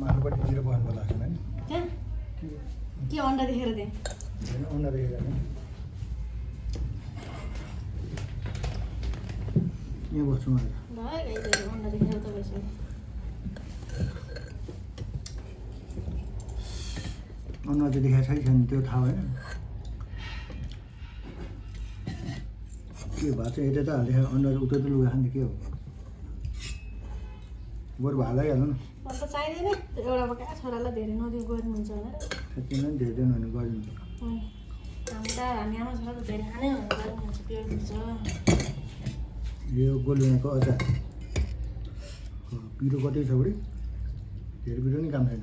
माथिल्लोपट्टितिर बस्नु लाग्छ नि कहाँ के अन्डा देखेर दिएँ अन्डा देखेर नि यहाँ बस्छु म अन्डा देखेर त बस्छु अन्डा चाहिँ देखाएको छैन त्यो थाहा भएन के भएको छ यता त हाले अन्डा उता त लुगा खान्छ के हो बरु भालै हाल्नु न मलाई त चाहिँदैन एउटा कहाँ छोरालाई धेरै नदिउ गर्नु हुन्छ भनेर साँच्चै नै धेरै भने गरिदिन्छ हामी आमा छोरा त धेरै खानै गर्नुहुन्छ पेट दुख्छ यो गोलुनाको अचार पिरो कति छ बुढी धेरै पिरो नि काम छैन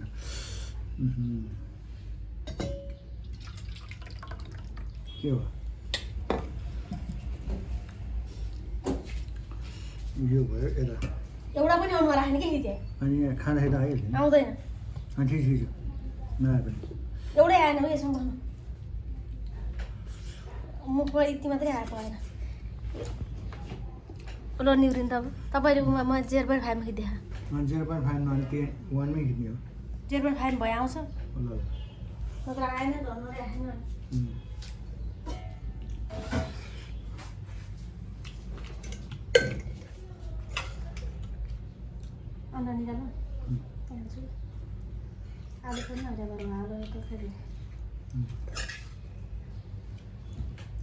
के हो यो भयो यता एउटा पनि आउनु राख्ने के थिएँ अनि खाँदाखेरि त आइहाल्यो नि आउँदैन ठिक ठिक छ नआए पनि एउटै आएन हो यसमा भन्नु मुखबाट यति मात्रै आएको आएन ल निउरिन त अब तपाईँले म 0.5 मा खिच्दै 0.5 मा अनि 1 मै खिच्ने हो 0.5 भए आउँछ ल नत्र आएन धर्नु राखेन अन्डा निकाल्नु आलु पनि हाल्दा गरौँ आलु त फेरि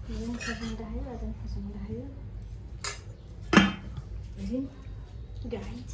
खोर्सानी राख्यो अझै खोर्सानी राख्यो गाइड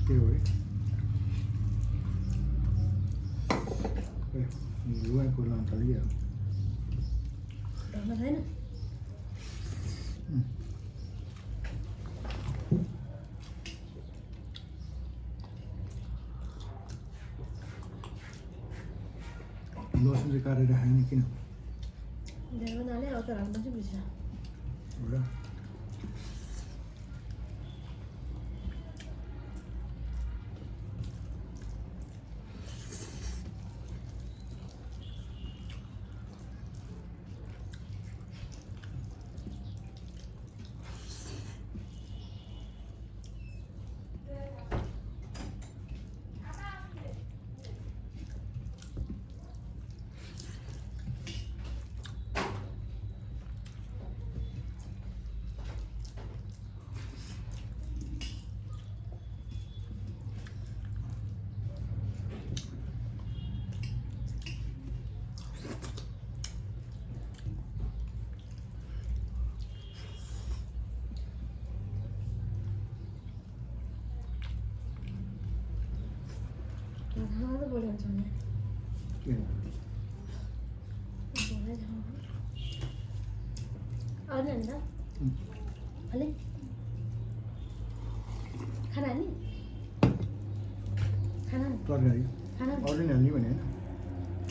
त्यही हो है युवाको लान्छ लियो ढल्न छैन लसुन चाहिँ काटेर खाने किन धेरै नाले अचार हाल्नु चाहिँ बुझ्छ हो र खाना त बढी हुन्छ भने के अरू अन्त अलि खाना नि खाना तरकारी खाना अरू नि हाल्ने भने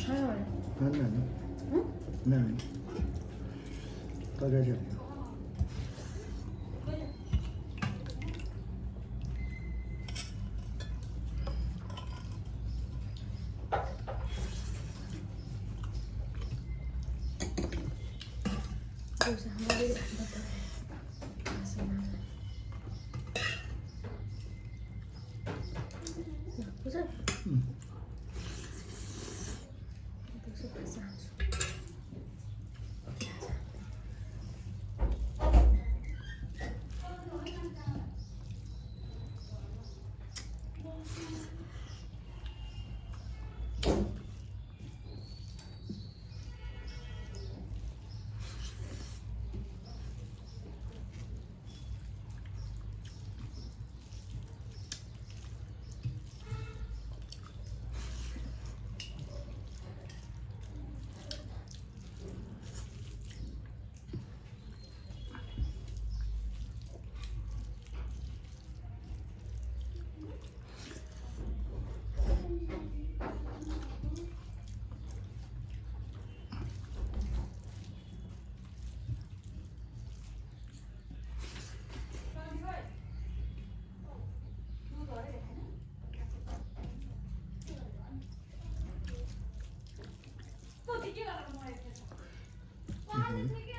खाना होइन हाल्ने नहाल्ने तरकारी हाल्ने Terus hambali betul. Nah, pusat. Itu suka sangat. के